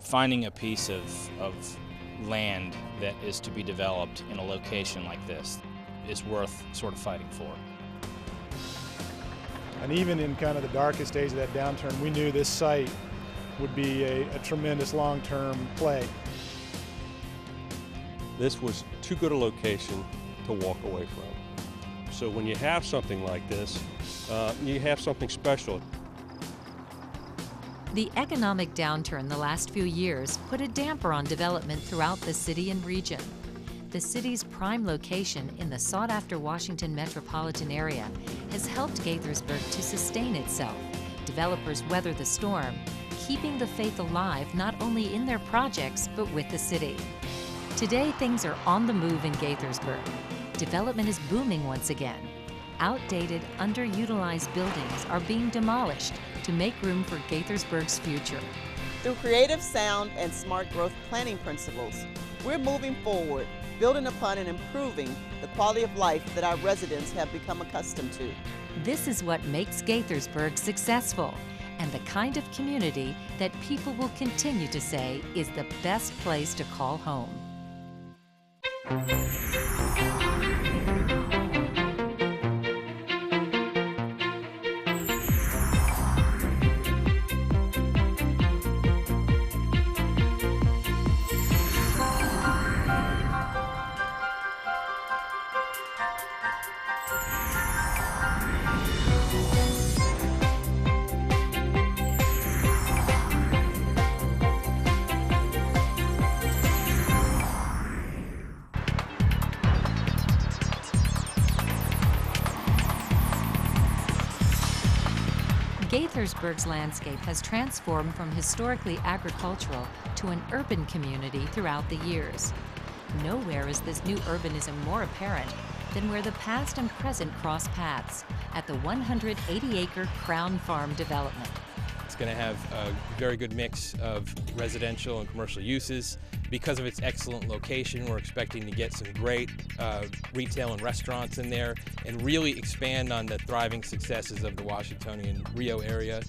finding a piece of land that is to be developed in a location like this is worth sort of fighting for. And even in kind of the darkest days of that downturn, we knew this site would be a tremendous long-term play. This was too good a location to walk away from. So when you have something like this, you have something special. The economic downturn the last few years put a damper on development throughout the city and region. The city's prime location in the sought-after Washington metropolitan area has helped Gaithersburg to sustain itself. Developers weather the storm, keeping the faith alive not only in their projects but with the city. Today, things are on the move in Gaithersburg. Development is booming once again. Outdated, underutilized buildings are being demolished to make room for Gaithersburg's future. Through creative, sound, and smart growth planning principles, we're moving forward, building upon and improving the quality of life that our residents have become accustomed to. This is what makes Gaithersburg successful and the kind of community that people will continue to say is the best place to call home. Gaithersburg's landscape has transformed from historically agricultural to an urban community throughout the years. Nowhere is this new urbanism more apparent than where the past and present cross paths at the 180-acre Crown Farm development. It's going to have a very good mix of residential and commercial uses. Because of its excellent location, we're expecting to get some great retail and restaurants in there and really expand on the thriving successes of the Washingtonian Rio area.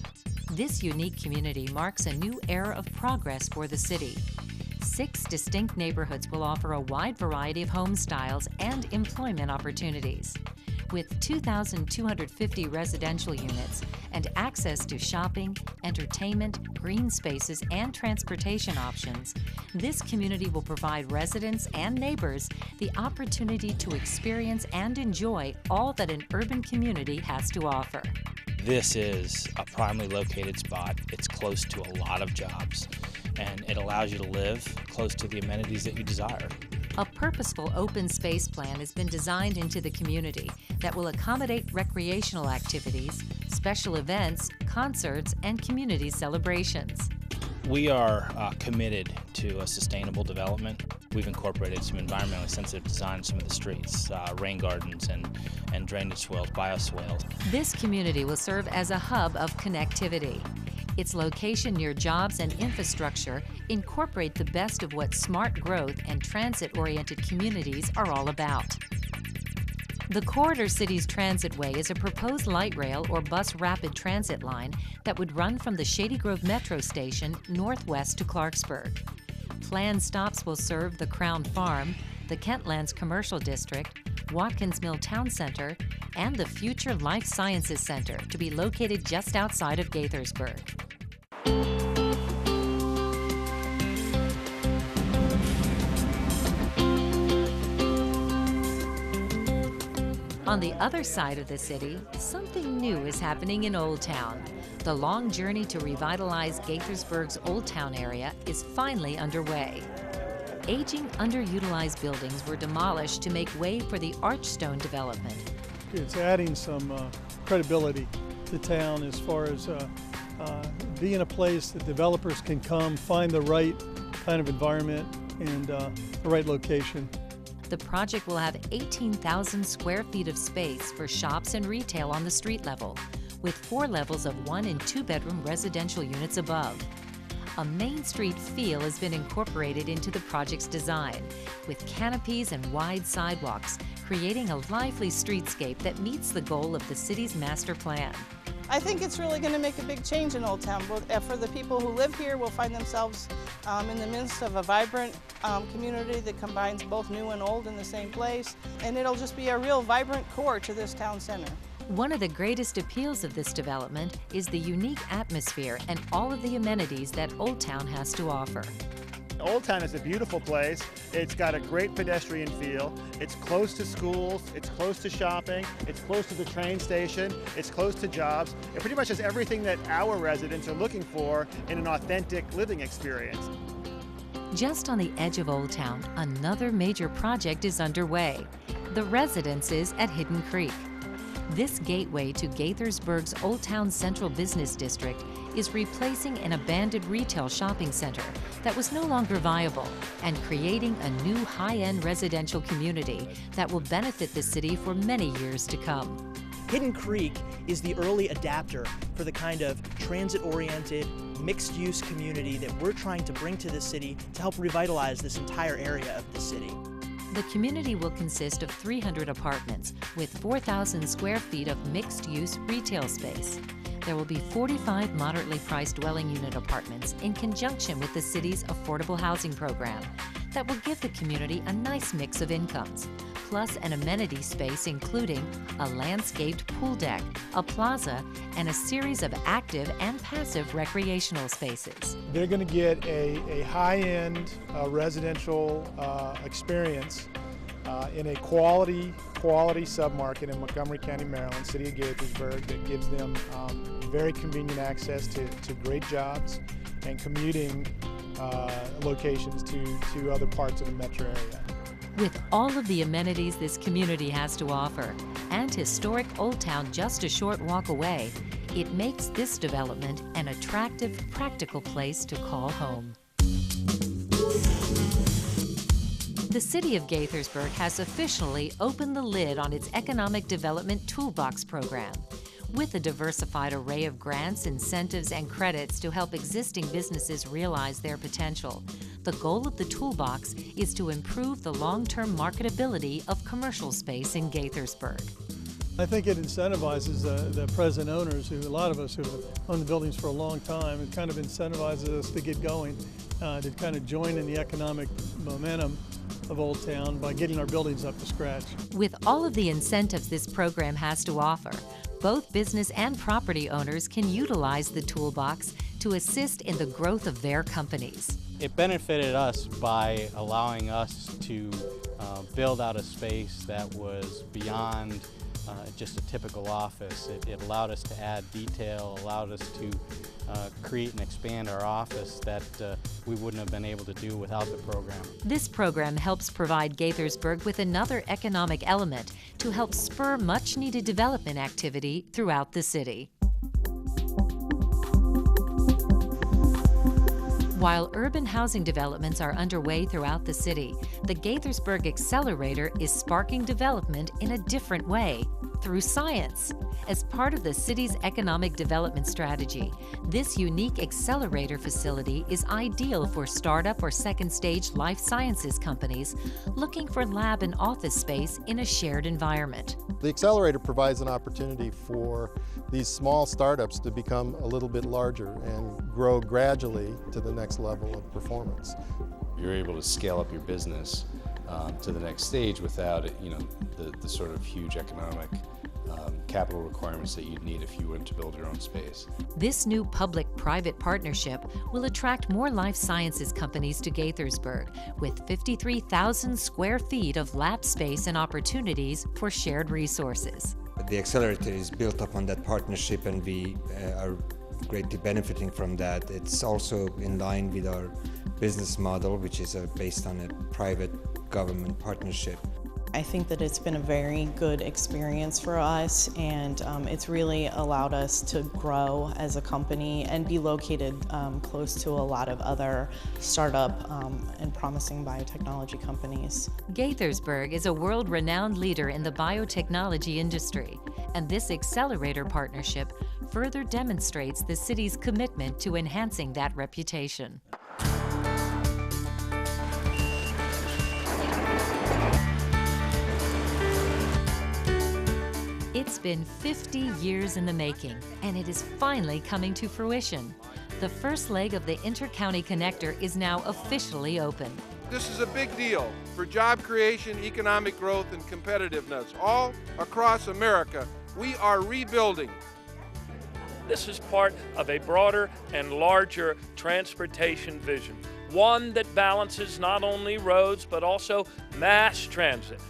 This unique community marks a new era of progress for the city. 6 distinct neighborhoods will offer a wide variety of home styles and employment opportunities. With 2,250 residential units and access to shopping, entertainment, green spaces, and transportation options, this community will provide residents and neighbors the opportunity to experience and enjoy all that an urban community has to offer. This is a primely located spot. It's close to a lot of jobs, and it allows you to live close to the amenities that you desire. A purposeful open space plan has been designed into the community that will accommodate recreational activities, special events, concerts, and community celebrations. We are committed to a sustainable development. We've incorporated some environmentally sensitive design in some of the streets, rain gardens and drainage swales, bioswales. This community will serve as a hub of connectivity. Its location near jobs and infrastructure incorporate the best of what smart growth and transit-oriented communities are all about. The Corridor Cities Transitway is a proposed light rail or bus rapid transit line that would run from the Shady Grove Metro Station northwest to Clarksburg. Planned stops will serve the Crown Farm, the Kentlands Commercial District, Watkins Mill Town Center, and the Future Life Sciences Center to be located just outside of Gaithersburg. On the other side of the city, something new is happening in Old Town. The long journey to revitalize Gaithersburg's Old Town area is finally underway. Aging, underutilized buildings were demolished to make way for the Archstone development. It's adding some credibility to town as far as being a place that developers can come, find the right kind of environment and the right location. The project will have 18,000 square feet of space for shops and retail on the street level, with 4 levels of 1- and 2-bedroom residential units above. A Main Street feel has been incorporated into the project's design, with canopies and wide sidewalks, creating a lively streetscape that meets the goal of the city's master plan. I think it's really going to make a big change in Old Town. For the people who live here, will find themselves in the midst of a vibrant community that combines both new and old in the same place, and it'll just be a real vibrant core to this town center. One of the greatest appeals of this development is the unique atmosphere and all of the amenities that Old Town has to offer. Old Town is a beautiful place. It's got a great pedestrian feel. It's close to schools, it's close to shopping, it's close to the train station, it's close to jobs. It pretty much has everything that our residents are looking for in an authentic living experience. Just on the edge of Old Town, another major project is underway, the residences at Hidden Creek. This gateway to Gaithersburg's Old Town Central Business District is replacing an abandoned retail shopping center that was no longer viable and creating a new high-end residential community that will benefit the city for many years to come. Hidden Creek is the early adapter for the kind of transit-oriented, mixed-use community that we're trying to bring to the city to help revitalize this entire area of the city. The community will consist of 300 apartments with 4,000 square feet of mixed-use retail space. There will be 45 moderately priced dwelling unit apartments in conjunction with the city's affordable housing program that will give the community a nice mix of incomes, plus an amenity space including a landscaped pool deck, a plaza, and a series of active and passive recreational spaces. They're going to get a high-end residential experience in a quality submarket in Montgomery County, Maryland, city of Gaithersburg, that gives them very convenient access to great jobs and commuting locations to other parts of the metro area. With all of the amenities this community has to offer and historic Old Town just a short walk away, it makes this development an attractive, practical place to call home. The City of Gaithersburg has officially opened the lid on its Economic Development Toolbox program. With a diversified array of grants, incentives, and credits to help existing businesses realize their potential, the goal of the toolbox is to improve the long-term marketability of commercial space in Gaithersburg. I think it incentivizes the present owners, who a lot of us who have owned the buildings for a long time, it kind of incentivizes us to get going, to kind of join in the economic momentum of Old Town by getting our buildings up to scratch. With all of the incentives this program has to offer, both business and property owners can utilize the toolbox to assist in the growth of their companies. It benefited us by allowing us to build out a space that was beyond just a typical office. It allowed us to add detail, allowed us to create and expand our office that we wouldn't have been able to do without the program. This program helps provide Gaithersburg with another economic element to help spur much-needed development activity throughout the city. While urban housing developments are underway throughout the city, the Gaithersburg Accelerator is sparking development in a different way, through science. As part of the city's economic development strategy, this unique accelerator facility is ideal for startup or second-stage life sciences companies looking for lab and office space in a shared environment. The accelerator provides an opportunity for these small startups to become a little bit larger and grow gradually to the next level of performance. You're able to scale up your business to the next stage without the sort of huge economic capital requirements that you'd need if you went to build your own space. This new public-private partnership will attract more life sciences companies to Gaithersburg, with 53,000 square feet of lab space and opportunities for shared resources. The accelerator is built upon that partnership, and we are greatly benefiting from that. It's also in line with our business model, which is based on a private-government partnership. I think that it's been a very good experience for us, and it's really allowed us to grow as a company and be located close to a lot of other startup and promising biotechnology companies. Gaithersburg is a world-renowned leader in the biotechnology industry, and this accelerator partnership further demonstrates the city's commitment to enhancing that reputation. It's It's been 50 years in the making, and it is finally coming to fruition. The first leg of the Inter-County Connector is now officially open. This is a big deal for job creation, economic growth, and competitiveness. All across America, we are rebuilding. This is part of a broader and larger transportation vision, one that balances not only roads but also mass transit.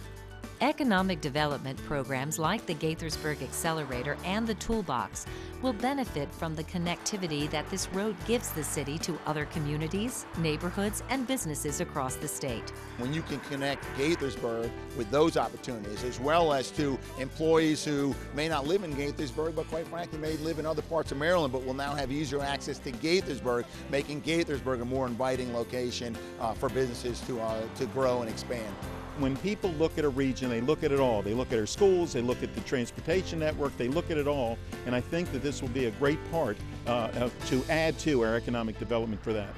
Economic development programs like the Gaithersburg Accelerator and the Toolbox will benefit from the connectivity that this road gives the city to other communities, neighborhoods, and businesses across the state. When you can connect Gaithersburg with those opportunities, as well as to employees who may not live in Gaithersburg, but quite frankly may live in other parts of Maryland, but will now have easier access to Gaithersburg, making Gaithersburg a more inviting location for businesses to grow and expand. When people look at a region, they look at it all. They look at our schools, they look at the transportation network, they look at it all, and I think that this will be a great part to add to our economic development for that.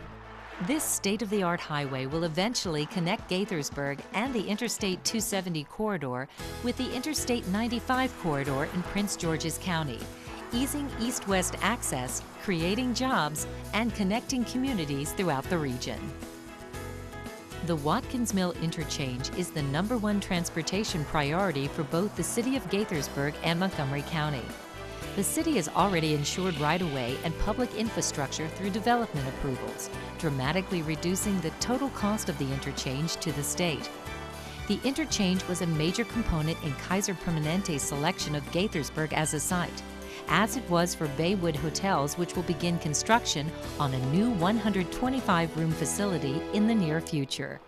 This state-of-the-art highway will eventually connect Gaithersburg and the Interstate 270 corridor with the Interstate 95 corridor in Prince George's County, easing east-west access, creating jobs, and connecting communities throughout the region. The Watkins Mill Interchange is the #1 transportation priority for both the city of Gaithersburg and Montgomery County. The city has already ensured right-of-way and public infrastructure through development approvals, dramatically reducing the total cost of the interchange to the state. The interchange was a major component in Kaiser Permanente's selection of Gaithersburg as a site, as it was for Baywood Hotels, which will begin construction on a new 125-room facility in the near future.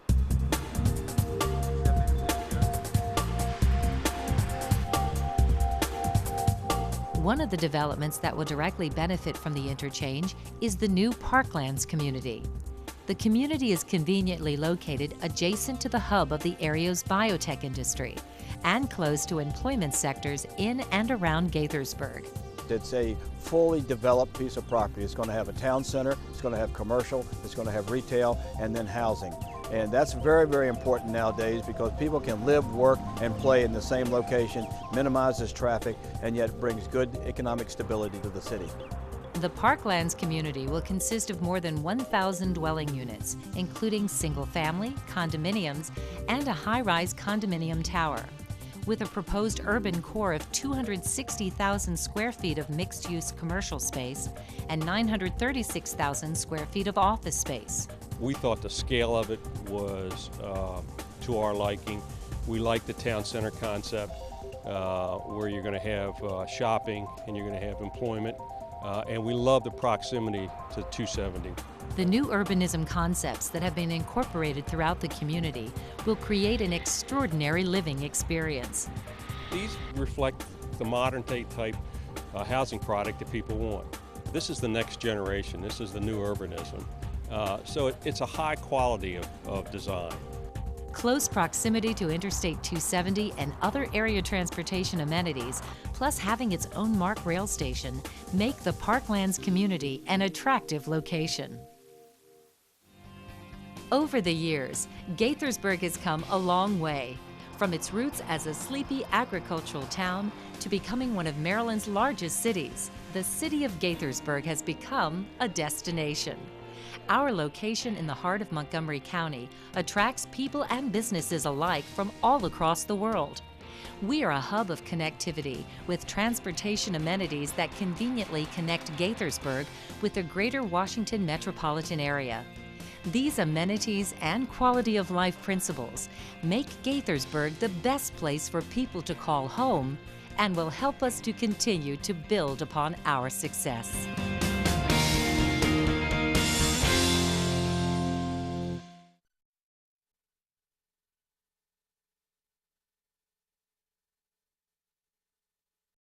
One of the developments that will directly benefit from the interchange is the new Parklands community. The community is conveniently located adjacent to the hub of the area's biotech industry and close to employment sectors in and around Gaithersburg. It's a fully developed piece of property. It's going to have a town center, it's going to have commercial, it's going to have retail, and then housing. And that's very, very important nowadays because people can live, work, and play in the same location, minimizes traffic, and yet brings good economic stability to the city. The Parklands community will consist of more than 1,000 dwelling units, including single-family, condominiums, and a high-rise condominium tower. With a proposed urban core of 260,000 square feet of mixed-use commercial space and 936,000 square feet of office space. We thought the scale of it was to our liking. We like the town center concept where you're going to have shopping and you're going to have employment. And we love the proximity to 270. The new urbanism concepts that have been incorporated throughout the community will create an extraordinary living experience. These reflect the modern day type housing product that people want. This is the next generation. This is the new urbanism. So it's a high quality of design. Close proximity to Interstate 270 and other area transportation amenities, plus having its own MARC rail station, make the Parklands community an attractive location. Over the years, Gaithersburg has come a long way, from its roots as a sleepy agricultural town to becoming one of Maryland's largest cities. The city of Gaithersburg has become a destination. Our location in the heart of Montgomery County attracts people and businesses alike from all across the world. We are a hub of connectivity with transportation amenities that conveniently connect Gaithersburg with the greater Washington metropolitan area. These amenities and quality of life principles make Gaithersburg the best place for people to call home and will help us to continue to build upon our success.